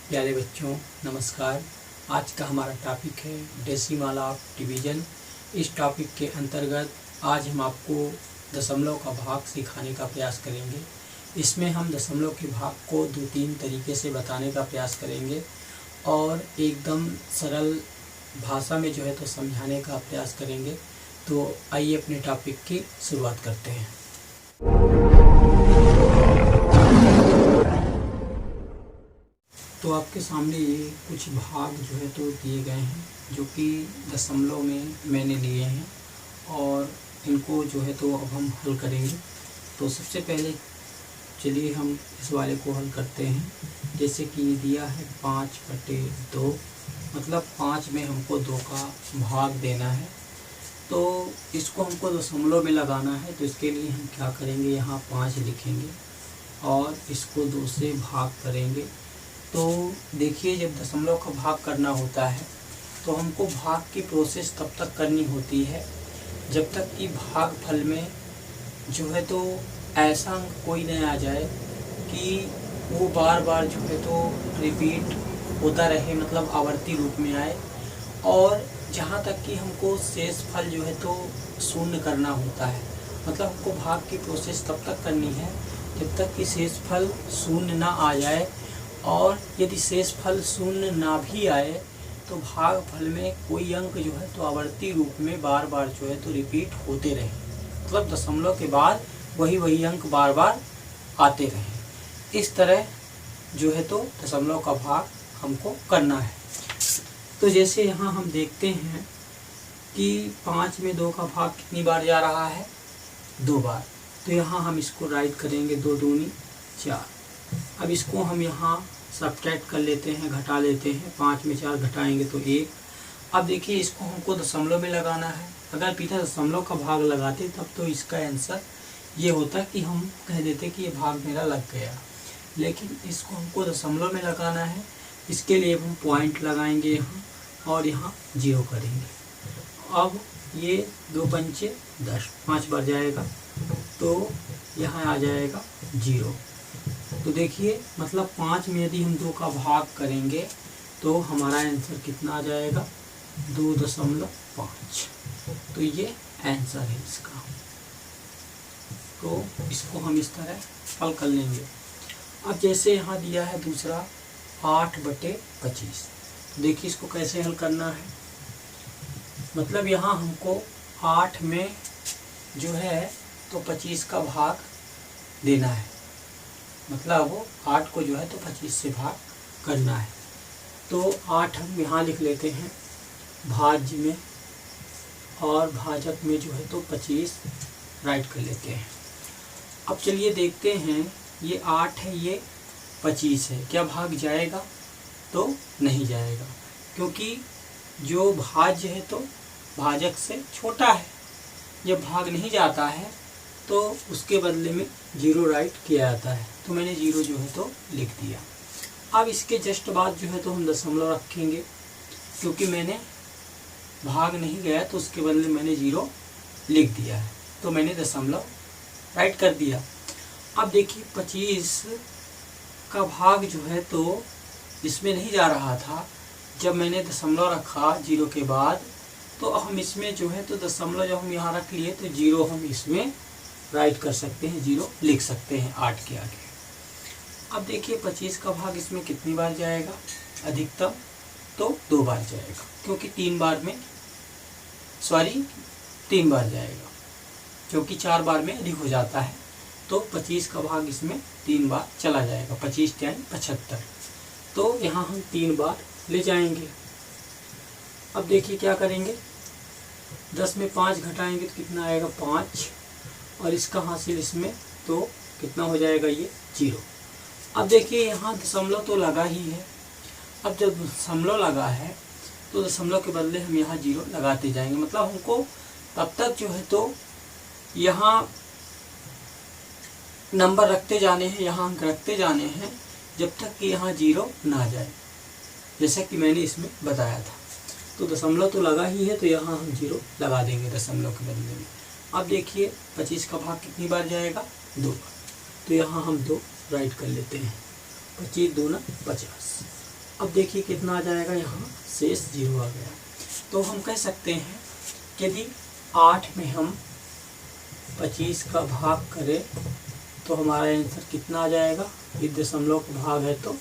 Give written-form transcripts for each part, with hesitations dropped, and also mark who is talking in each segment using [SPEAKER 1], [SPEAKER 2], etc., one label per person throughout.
[SPEAKER 1] प्यारे बच्चों नमस्कार। आज का हमारा टॉपिक है डेसिमल ऑफ डिवीज़न। इस टॉपिक के अंतर्गत आज हम आपको दशमलव का भाग सिखाने का प्रयास करेंगे। इसमें हम दशमलव के भाग को 2-3 तरीके से बताने का प्रयास करेंगे और एकदम सरल भाषा में तो समझाने का प्रयास करेंगे। तो आइए अपने टॉपिक की शुरुआत करते हैं। तो आपके सामने ये कुछ भाग दिए गए हैं जो कि दशमलव में मैंने लिए हैं और इनको अब हम हल करेंगे। तो सबसे पहले चलिए हम इस वाले को हल करते हैं। जैसे कि ये दिया है 5/2, मतलब 5 में हमको 2 का भाग देना है। तो इसको हमको दशमलव में लगाना है। तो इसके लिए हम क्या करेंगे, यहाँ 5 लिखेंगे और इसको 2 से भाग करेंगे। तो देखिए, जब दशमलव का भाग करना होता है तो हमको भाग की प्रोसेस तब तक करनी होती है जब तक कि भागफल में तो ऐसा अंक कोई नहीं आ जाए कि वो बार बार रिपीट होता रहे, मतलब आवर्ती रूप में आए। और जहाँ तक कि हमको शेषफल तो शून्य करना होता है, मतलब हमको भाग की प्रोसेस तब तक करनी है जब तक कि शेषफल शून्य ना आ जाए। और यदि शेषफल शून्य ना भी आए तो भागफल में कोई अंक तो आवर्ती रूप में बार बार रिपीट होते रहे, मतलब दशमलव के बाद वही अंक बार बार आते रहे। इस तरह दशमलव का भाग हमको करना है। तो जैसे यहाँ हम देखते हैं कि 5 में 2 का भाग कितनी बार जा रहा है, 2 बार। तो यहाँ हम इसको राइट करेंगे, 2 दूनी 4। अब इसको हम यहाँ सब्ट्रैक्ट कर लेते हैं, घटा लेते हैं। 5 में 4 घटाएंगे तो 1। अब देखिए, इसको हमको दशमलव में लगाना है। अगर पीछे दशमलव का भाग लगाते तब तो इसका आंसर ये होता कि हम कह देते कि ये भाग मेरा लग गया, लेकिन इसको हमको दशमलव में लगाना है। इसके लिए हम पॉइंट लगाएंगे यहाँ और यहाँ 0 करेंगे। अब ये 2 पंचे 10, 5 बार जाएगा तो यहाँ आ जाएगा 0। तो देखिए, मतलब 5 में यदि हम 2 का भाग करेंगे तो हमारा आंसर कितना आ जाएगा, 2.5। तो ये आंसर है इसका। तो इसको हम इस तरह हल कर लेंगे। अब जैसे यहाँ दिया है दूसरा 8/25। तो देखिए, इसको कैसे हल करना है। मतलब यहाँ हमको 8 में तो 25 का भाग देना है, मतलब वो 8 को तो 25 से भाग करना है। तो 8 हम यहाँ लिख लेते हैं भाज्य में, और भाजक में तो 25 राइट कर लेते हैं। अब चलिए देखते हैं, ये 8 है, ये 25 है, क्या भाग जाएगा? तो नहीं जाएगा, क्योंकि जो भाज्य है तो भाजक से छोटा है। जब भाग नहीं जाता है तो उसके बदले में 0 राइट किया जाता है। तो मैंने 0 तो लिख दिया। अब इसके जस्ट बाद तो हम दशमलव रखेंगे, क्योंकि मैंने भाग नहीं गया तो उसके बदले मैंने 0 लिख दिया है। तो मैंने दशमलव राइट कर दिया। अब देखिए, 25 का भाग तो इसमें नहीं जा रहा था। जब मैंने दशमलव रखा 0 के बाद, तो हम इसमें तो दशमलव जब हम यहाँ रख लिए तो 0 हम इसमें राइट कर सकते हैं, 0 लिख सकते हैं 8 के आगे। अब देखिए, 25 का भाग इसमें कितनी बार जाएगा अधिकतम, तो 2 बार जाएगा, क्योंकि 3 बार जाएगा, क्योंकि 4 बार में अधिक हो जाता है। तो 25 का भाग इसमें 3 बार चला जाएगा, 25 यानी 75। तो यहाँ हम 3 बार ले जाएंगे। अब देखिए क्या करेंगे, 10 में 5 घटाएंगे तो कितना आएगा, 5। और इसका हासिल इसमें तो कितना हो जाएगा, ये 0। अब देखिए, यहाँ दशमलव तो लगा ही है। अब जब दशमलव लगा है तो दशमलव के बदले हम यहाँ 0 लगाते जाएंगे। मतलब हमको तब तक तो यहाँ नंबर रखते जाने हैं, यहाँ अंक रखते जाने हैं, जब तक कि यहाँ 0 ना आ जाए, जैसा कि मैंने इसमें बताया था। तो दशमलव तो लगा ही है, तो यहाँ हम 0 लगा देंगे दशमलव के बदले में। अब देखिए, 25 का भाग कितनी बार जाएगा, 2 बार। तो यहाँ हम 2 राइट कर लेते हैं, 25 दूना 50। अब देखिए कितना आ जाएगा, यहाँ शेष 0 आ गया। तो हम कह सकते हैं कि यदि 8 में हम 25 का भाग करें तो हमारा आंसर कितना आ जाएगा, ये दशमलव का भाग है तो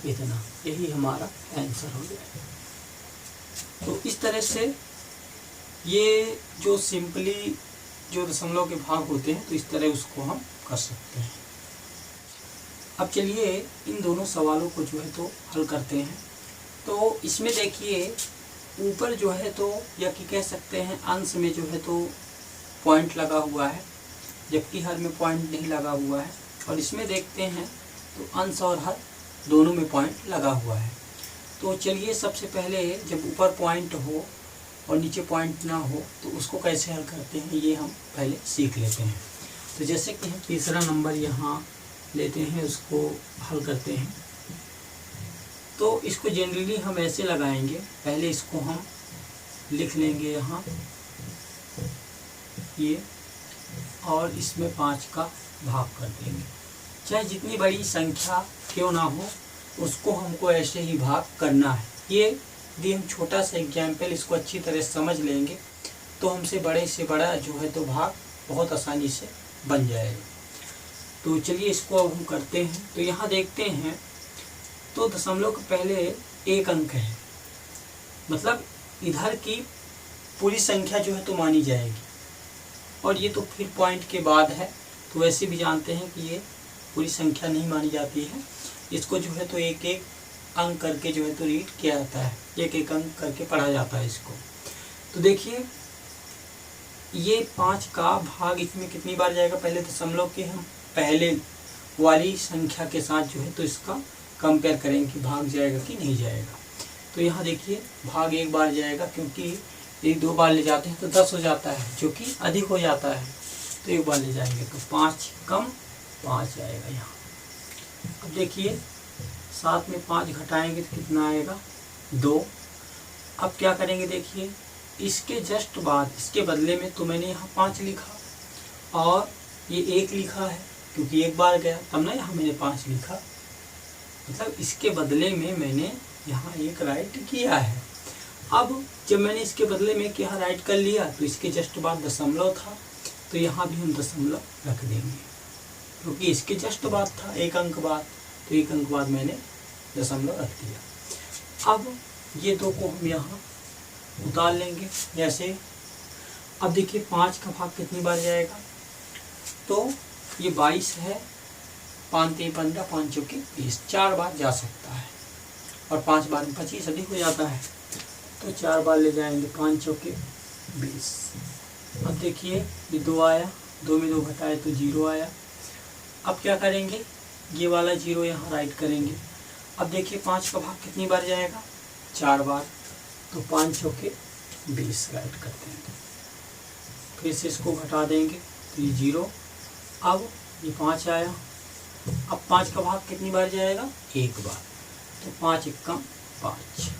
[SPEAKER 1] इतना, यही हमारा आंसर हो जाएगा। तो इस तरह से ये जो सिंपली जो दशमलव के भाग होते हैं तो इस तरह उसको हम कर सकते हैं। अब चलिए इन दोनों सवालों को जो है तो हल करते हैं। तो इसमें देखिए ऊपर जो है तो या कि कह सकते हैं अंश में जो है तो पॉइंट लगा हुआ है, जबकि हर में पॉइंट नहीं लगा हुआ है। और इसमें देखते हैं तो अंश और हर दोनों में पॉइंट लगा हुआ है। तो चलिए सबसे पहले जब ऊपर पॉइंट हो और नीचे पॉइंट ना हो तो उसको कैसे हल करते हैं ये हम पहले सीख लेते हैं। तो जैसे कि हम तीसरा नंबर यहाँ लेते हैं, उसको हल करते हैं। तो इसको जनरली हम ऐसे लगाएंगे, पहले इसको हम लिख लेंगे यहाँ ये, और इसमें 5 का भाग कर देंगे। चाहे जितनी बड़ी संख्या क्यों ना हो उसको हमको ऐसे ही भाग करना है। ये यदि हम छोटा सा एग्जाम्पल इसको अच्छी तरह समझ लेंगे तो हमसे बड़े से बड़ा जो है तो भाग बहुत आसानी से बन जाएगा। तो चलिए इसको अब हम करते हैं। तो यहाँ देखते हैं तो दशमलव के पहले एक अंक है, मतलब इधर की पूरी संख्या जो है तो मानी जाएगी, और ये तो फिर पॉइंट के बाद है। तो वैसे भी जानते हैं कि ये पूरी संख्या नहीं मानी जाती है, इसको जो है तो एक एक अंक करके जो है तो रीड किया जाता है, एक एक अंक करके पढ़ा जाता है इसको। तो देखिए ये 5 का भाग इसमें कितनी बार जाएगा, पहले दशमलव के हम पहले वाली संख्या के साथ जो है तो इसका कंपेयर करेंगे कि भाग जाएगा कि नहीं जाएगा। तो यहाँ देखिए भाग एक बार जाएगा, क्योंकि 1-2 बार ले जाते हैं तो 10 हो जाता है, जो कि अधिक हो जाता है। तो एक बार ले जाएंगे तो 5 कम 5 आएगा यहाँ। अब देखिए 7 में 5 घटाएंगे तो कितना आएगा, 2। अब क्या करेंगे, देखिए इसके जस्ट बाद इसके बदले में तो मैंने यहाँ 5 लिखा और ये 1 लिखा है, क्योंकि एक बार गया तब ना यहाँ मैंने 5 लिखा, मतलब इसके बदले में मैंने यहाँ 1 राइट किया है। अब जब मैंने इसके बदले में क्या राइट कर लिया तो इसके जस्ट बाद दशमलव था, तो यहाँ भी हम दशमलव रख देंगे, क्योंकि इसके जस्ट बाद था 1 अंक बाद, तो 1 अंक बाद मैंने दशमलव रख दिया। अब ये 2 को हम यहाँ उतार लेंगे जैसे। अब देखिए 5 का भाग कितनी बार जाएगा, तो ये 22 है, 5 3 15, 5 चौके 20, 4 बार जा सकता है, और 5 बार में 25 अधिक हो जाता है, तो 4 बार ले जाएंगे, 5 चौके 20। अब देखिए ये 2 आया, 2 में 2 घटाए तो 0 आया। अब क्या करेंगे, ये वाला 0 यहाँ राइट करेंगे। अब देखिए 5 का भाग कितनी बार जाएगा, 4 बार, तो 5 चौके 20 राइट करते हैं। फिर से इसको घटा देंगे तो ये 0। अब ये 5 आया, अब 5 का भाग कितनी बार जाएगा, 1 बार, तो 5 एकम 5।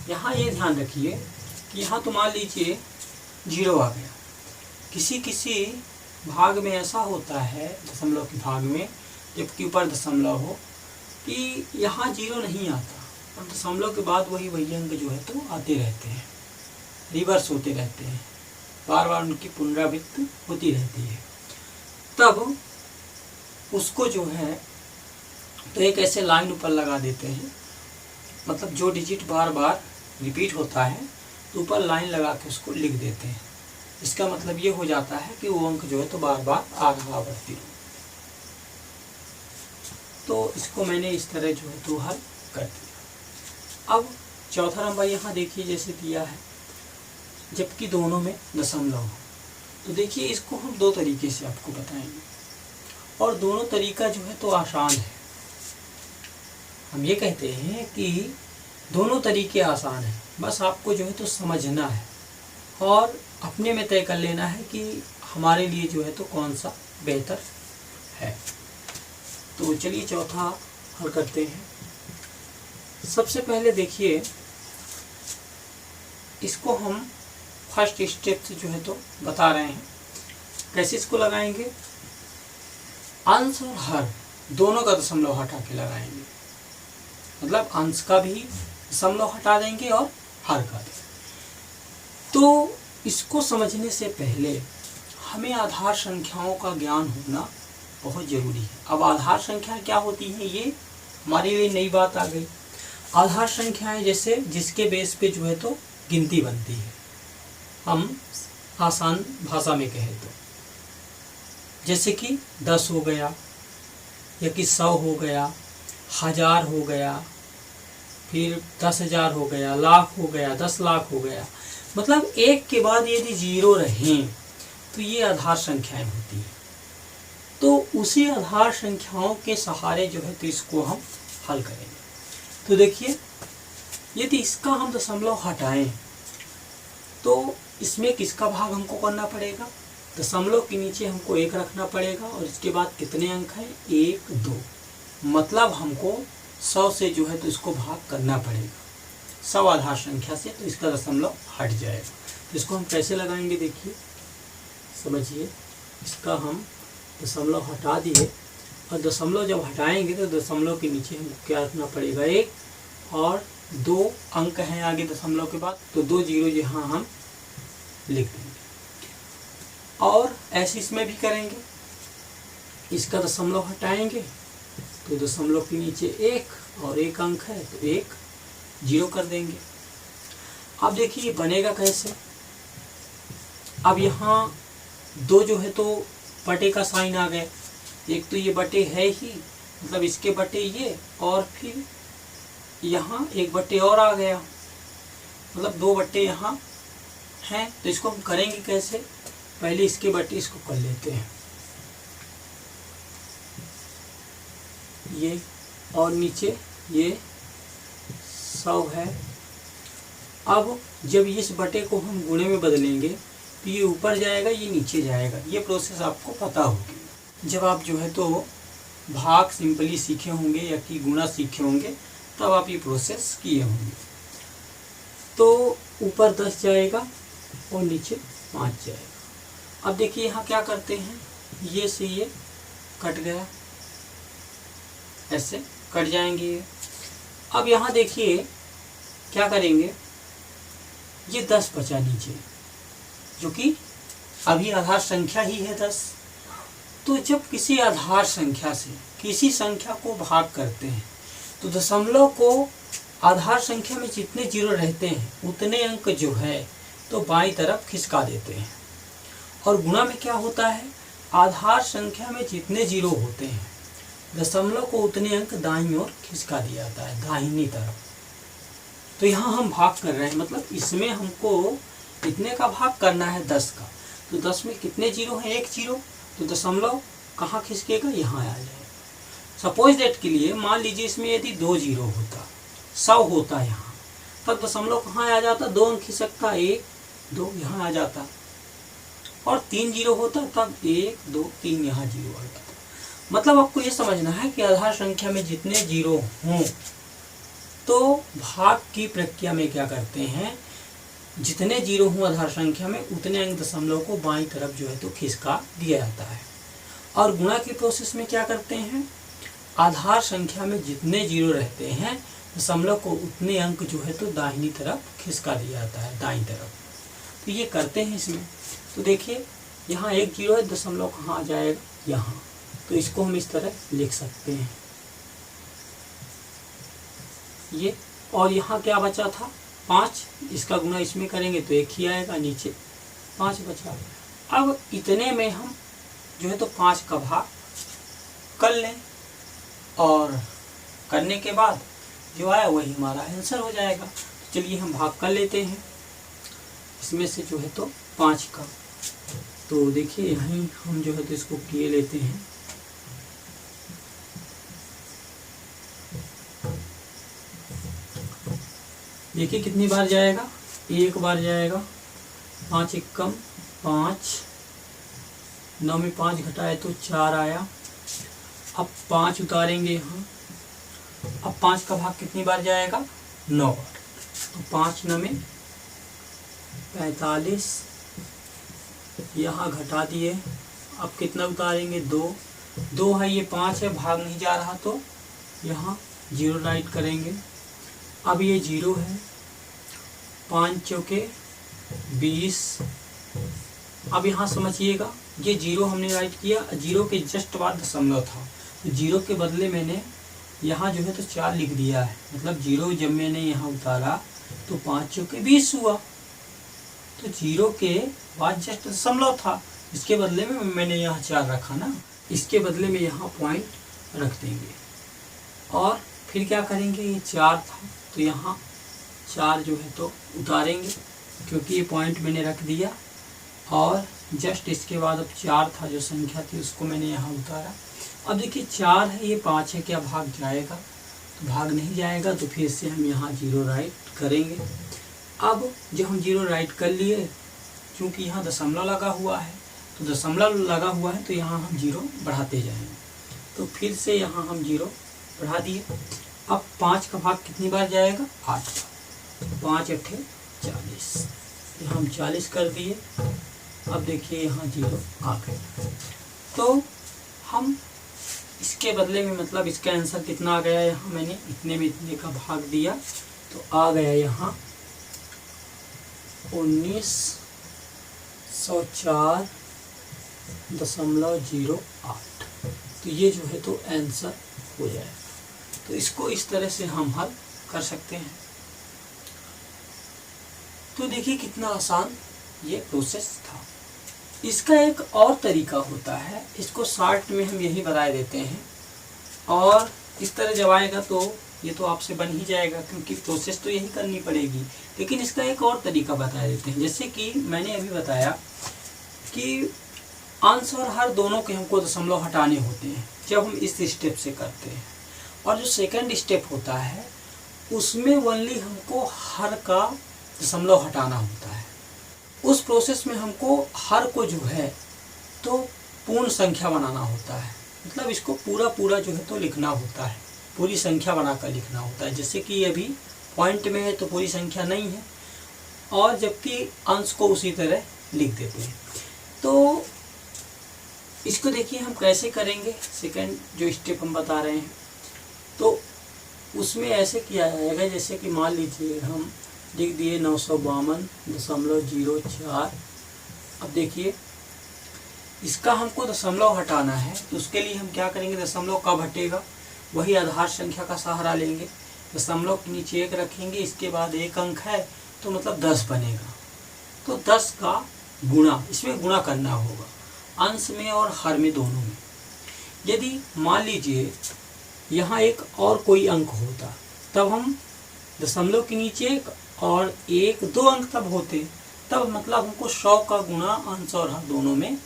[SPEAKER 1] यहाँ ये ध्यान रखिए कि यहाँ तो मान लीजिए 0 आ गया, किसी किसी भाग में ऐसा होता है दशमलव के भाग में, जबकि ऊपर दशमलव हो, कि यहाँ 0 नहीं आता और दशमलव के बाद वही अंक जो है तो आते रहते हैं, रिवर्स होते रहते हैं, बार बार उनकी पुनरावृत्ति होती रहती है। तब उसको जो है तो एक ऐसे लाइन ऊपर लगा देते हैं, मतलब जो डिजिट बार बार रिपीट होता है तो ऊपर लाइन लगा के उसको लिख देते हैं। इसका मतलब ये हो जाता है कि वो अंक जो है तो बार बार आ रहा बढ़ती है। तो इसको मैंने इस तरह जो है तो हल कर दिया। अब चौथा नंबर यहाँ देखिए जैसे दिया है, जबकि दोनों में दशमलव हो, तो देखिए इसको हम 2 तरीके से आपको बताएंगे, और दोनों तरीका जो है तो आसान है। हम ये कहते हैं कि दोनों तरीके आसान हैं, बस आपको जो है तो समझना है और अपने में तय कर लेना है कि हमारे लिए जो है तो कौन सा बेहतर है। तो चलिए चौथा हल करते हैं। सबसे पहले देखिए इसको हम फर्स्ट स्टेप से जो है तो बता रहे हैं, कैसे इसको लगाएंगे। अंश और हर दोनों का दशमलव हटा के लगाएंगे। मतलब अंश का भी दशमलव हटा देंगे और हर का भी। तो इसको समझने से पहले हमें आधार संख्याओं का ज्ञान होना बहुत जरूरी है। अब आधार संख्या क्या होती है, ये हमारे लिए नई बात आ गई। आधार संख्याएं जैसे जिसके बेस पे जो है तो गिनती बनती है, हम आसान भाषा में कहें तो, जैसे कि 10 हो गया, या कि 100 हो गया, 1000 हो गया, फिर 10,000 हो गया, लाख हो गया, 10 लाख हो गया। मतलब एक के बाद यदि जीरो रहें तो ये आधार संख्याएं होती हैं। तो उसी आधार संख्याओं के सहारे जो है तो इसको हम हल करेंगे। तो देखिए, यदि इसका हम दशमलव हटाएं तो इसमें किसका भाग हमको करना पड़ेगा, दशमलव के नीचे हमको 1 रखना पड़ेगा और इसके बाद कितने अंक हैं, 1 2, मतलब हमको 100 से जो है तो इसको भाग करना पड़ेगा, 100 आधार संख्या से, तो इसका दशमलव हट जाएगा। तो इसको हम कैसे लगाएंगे, देखिए समझिए। इसका हम दशमलव हटा दिए और दशमलव जब हटाएंगे तो दशमलव के नीचे हमको क्या रखना पड़ेगा, 1 और 2 अंक हैं आगे दशमलव के बाद, तो 2 जीरो यहाँ हम लिख देंगे। और ऐसे इसमें भी करेंगे, इसका दशमलव हटाएंगे तो दशमलव के नीचे 1 और 1 अंक है तो 1 जीरो कर देंगे। अब देखिए बनेगा कैसे। अब यहाँ 2 जो है तो बटे का साइन आ गया, एक तो ये बटे है ही, मतलब इसके बटे ये, और फिर यहाँ 1 बटे और आ गया, मतलब 2 बटे यहाँ हैं। तो इसको हम करेंगे कैसे, पहले इसके बटे इसको कर लेते हैं, ये, और नीचे ये 100 है। अब जब इस बटे को हम गुणे में बदलेंगे तो ये ऊपर जाएगा, ये नीचे जाएगा। ये प्रोसेस आपको पता होगी। जब आप जो है तो भाग सिंपली सीखे होंगे या कि गुणा सीखे होंगे तब आप ये प्रोसेस किए होंगे। तो ऊपर 10 जाएगा और नीचे 5 जाएगा। अब देखिए यहाँ क्या करते हैं, ये से ये कट गया, ऐसे कट जाएंगे। अब यहाँ देखिए क्या करेंगे, ये 10 बचा नीचे, जो कि अभी आधार संख्या ही है 10। तो जब किसी आधार संख्या से किसी संख्या को भाग करते हैं तो दशमलव को आधार संख्या में जितने जीरो रहते हैं उतने अंक जो है तो बाईं तरफ खिसका देते हैं। और गुणा में क्या होता है, आधार संख्या में जितने जीरो होते हैं दशमलव को उतने अंक दाईं ओर खिसका दिया जाता है, दाहिनी तरफ। तो यहाँ हम भाग कर रहे हैं, मतलब इसमें हमको इतने का भाग करना है 10 का। तो 10 में कितने जीरो हैं, 1 जीरो, तो दशमलव कहाँ खिसकेगा, यहाँ आ जाएगा। सपोज दैट के लिए मान लीजिए इसमें यदि 2 जीरो होता, 100 होता यहाँ, तब दशमलव कहाँ आ जाता, 2 अंक खिसकता, 1 2 यहाँ आ जाता। और 3 जीरो होता तब 1 2 3 यहाँ जीरो आ जाता। मतलब आपको ये समझना है कि आधार संख्या में जितने जीरो हों तो भाग की प्रक्रिया में क्या करते हैं, जितने जीरो हों आधार संख्या में उतने अंक दशमलव को बाईं तरफ जो है तो खिसका दिया जाता है। और गुणा की प्रोसेस में क्या करते हैं, आधार संख्या में जितने जीरो रहते हैं दशमलव को उतने अंक जो है तो दाहिनी तरफ खिसका दिया जाता है, दाईं तरफ। तो ये करते हैं इसमें। तो देखिए यहाँ 1 जीरो है, दशमलव कहाँ आ जाएगा, यहाँ। तो इसको हम इस तरह लिख सकते हैं ये। और यहाँ क्या बचा था, 5, इसका गुणा इसमें करेंगे तो 1 ही आएगा, नीचे 5 बचा। अब इतने में हम जो है तो 5 का भाग कर लें और करने के बाद जो आया वही हमारा आंसर हो जाएगा। तो चलिए हम भाग कर लेते हैं इसमें से जो है तो 5 का। तो देखिए यहीं हम जो है तो इसको किए लेते हैं। देखिए कितनी बार जाएगा, 1 बार जाएगा, 5 एकम 5, 9 में 5 घटाए तो 4 आया। अब 5 उतारेंगे यहाँ, अब 5 का भाग कितनी बार जाएगा, 9 बार। तो 5 9 में 45, यहाँ घटा दिए। अब कितना उतारेंगे, 2 है, ये 5 है, भाग नहीं जा रहा तो यहाँ जीरो राइट करेंगे। अब ये जीरो है, 5 चौके 20। अब यहाँ समझिएगा, ये जीरो हमने राइट किया, जीरो के जस्ट बाद दशमलव था, तो जीरो के बदले मैंने यहाँ जो है तो 4 लिख दिया है। मतलब जीरो जब मैंने यहाँ उतारा तो 5 चौके 20 हुआ, तो जीरो के बाद जस्ट दशमलव था, इसके बदले में मैंने यहाँ 4 रखा ना, इसके बदले में यहाँ पॉइंट रख देंगे। और फिर क्या करेंगे, ये 4 था तो यहाँ 4 जो है तो उतारेंगे, क्योंकि ये पॉइंट मैंने रख दिया। और जस्ट इसके बाद अब 4 था जो संख्या थी उसको मैंने यहाँ उतारा। अब देखिए 4 है, ये 5 है, क्या भाग जाएगा? तो भाग नहीं जाएगा, तो फिर से हम यहाँ जीरो राइट करेंगे। अब जब हम जीरो राइट कर लिए, क्योंकि यहाँ दशमलव लगा हुआ है, तो दशमलव लगा हुआ है तो यहाँ हम जीरो बढ़ाते जाएंगे। तो फिर से यहाँ हम जीरो बढ़ा दिए। अब 5 का भाग कितनी बार जाएगा? 8 बार। 5 अट्ठे 40, यहाँ हम 40 कर दिए। अब देखिए यहाँ जीरो आ गए, तो हम इसके बदले में, मतलब इसका आंसर कितना आ गया, यहाँ मैंने इतने में इतने का भाग दिया तो आ गया यहाँ 1904.08। तो ये जो है तो आंसर हो जाएगा। तो इसको इस तरह से हम हल कर सकते हैं। तो देखिए कितना आसान ये प्रोसेस था। इसका एक और तरीका होता है, इसको शॉर्ट में हम यही बता देते हैं, और इस तरह जब आएगा तो ये तो आपसे बन ही जाएगा, क्योंकि प्रोसेस तो यही करनी पड़ेगी। लेकिन इसका एक और तरीका बता देते हैं, जैसे कि मैंने अभी बताया कि अंश और हर दोनों के हमको दशमलव हटाने होते हैं जब हम इस स्टेप से करते हैं। और जो सेकंड स्टेप होता है उसमें ओनली हमको हर का दशमलव हटाना होता है। उस प्रोसेस में हमको हर को जो है तो पूर्ण संख्या बनाना होता है, मतलब इसको पूरा पूरा जो है तो लिखना होता है, पूरी संख्या बनाकर लिखना होता है। जैसे कि अभी पॉइंट में है तो पूरी संख्या नहीं है, और जबकि अंश को उसी तरह लिख देते हैं। तो इसको देखिए हम कैसे करेंगे, सेकंड जो स्टेप हम बता रहे हैं, तो उसमें ऐसे किया जाएगा, जैसे कि मान लीजिए हम लिख दिए 952.04। अब देखिए इसका हमको दशमलव हटाना है, तो उसके लिए हम क्या करेंगे, दशमलव कब हटेगा, वही आधार संख्या का सहारा लेंगे, दशमलव के नीचे 1 रखेंगे, इसके बाद 1 अंक है तो मतलब 10 बनेगा। तो 10 का गुणा, इसमें गुणा करना होगा अंश में और हर में, दोनों में। यदि मान लीजिए यहाँ एक और कोई अंक होता, तब हम दशमलव के नीचे 1 और 1 2 अंक तब होते, तब मतलब हमको 100 का गुणा अंश और हर दोनों में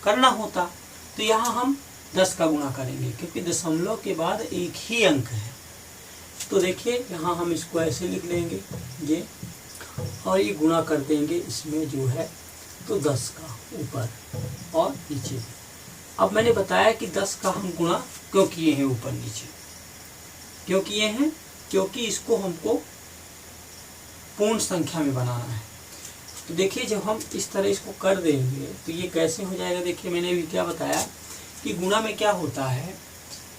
[SPEAKER 1] करना होता। तो यहाँ हम 10 का गुणा करेंगे, क्योंकि दशमलव के बाद एक ही अंक है। तो देखिए यहाँ हम इसको ऐसे लिख लेंगे ये, और ये गुणा कर देंगे इसमें जो है तो 10 का ऊपर और नीचे। अब मैंने बताया कि 10 का हम गुणा क्यों किए हैं ऊपर नीचे, क्यों किए हैं, क्योंकि इसको हमको पूर्ण संख्या में बनाना है। तो देखिए जब हम इस तरह इसको कर देंगे तो ये कैसे हो जाएगा। देखिए मैंने भी क्या बताया कि गुणा में क्या होता है,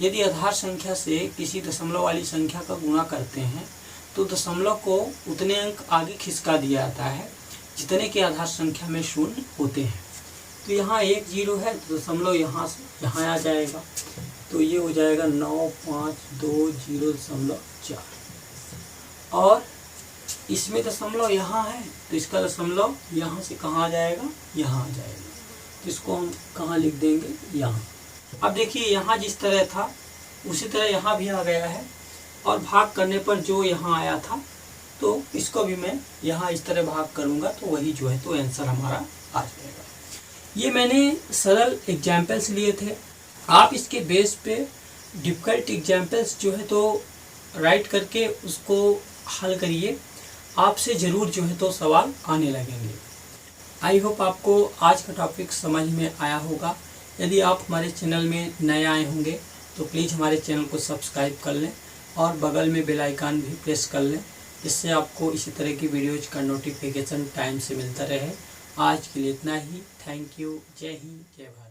[SPEAKER 1] यदि आधार संख्या से किसी दशमलव वाली संख्या का गुणा करते हैं तो दशमलव को उतने अंक आगे खिसका दिया जाता है जितने के आधार संख्या में शून्य होते हैं। तो यहाँ 1 0 है तो दशमलव यहाँ से यहाँ आ जाएगा, तो ये हो जाएगा 952.0.4। और इसमें दशमलव यहाँ है तो इसका दशमलव यहाँ से कहाँ आ जाएगा, यहाँ आ जाएगा। तो इसको हम कहाँ लिख देंगे, यहाँ। अब देखिए यहाँ जिस तरह था उसी तरह यहाँ भी आ गया है, और भाग करने पर जो यहाँ आया था तो इसको भी मैं यहाँ इस तरह भाग करूँगा तो वही जो है तो आंसर हमारा आ जाएगा। ये मैंने सरल एग्जाम्पल्स लिए थे, आप इसके बेस पे डिफ़िकल्ट एग्जाम्पल्स जो है तो राइट करके उसको हल करिए, आपसे ज़रूर जो है तो सवाल आने लगेंगे। आई होप आपको आज का टॉपिक समझ में आया होगा। यदि आप हमारे चैनल में नए आए होंगे तो प्लीज़ हमारे चैनल को सब्सक्राइब कर लें और बगल में बेल आइकन भी प्रेस कर लें, जिससे आपको इसी तरह की वीडियोज का नोटिफिकेशन टाइम से मिलता रहे। आज के लिए इतना ही। Thank you. जय हिंद, जय भारत।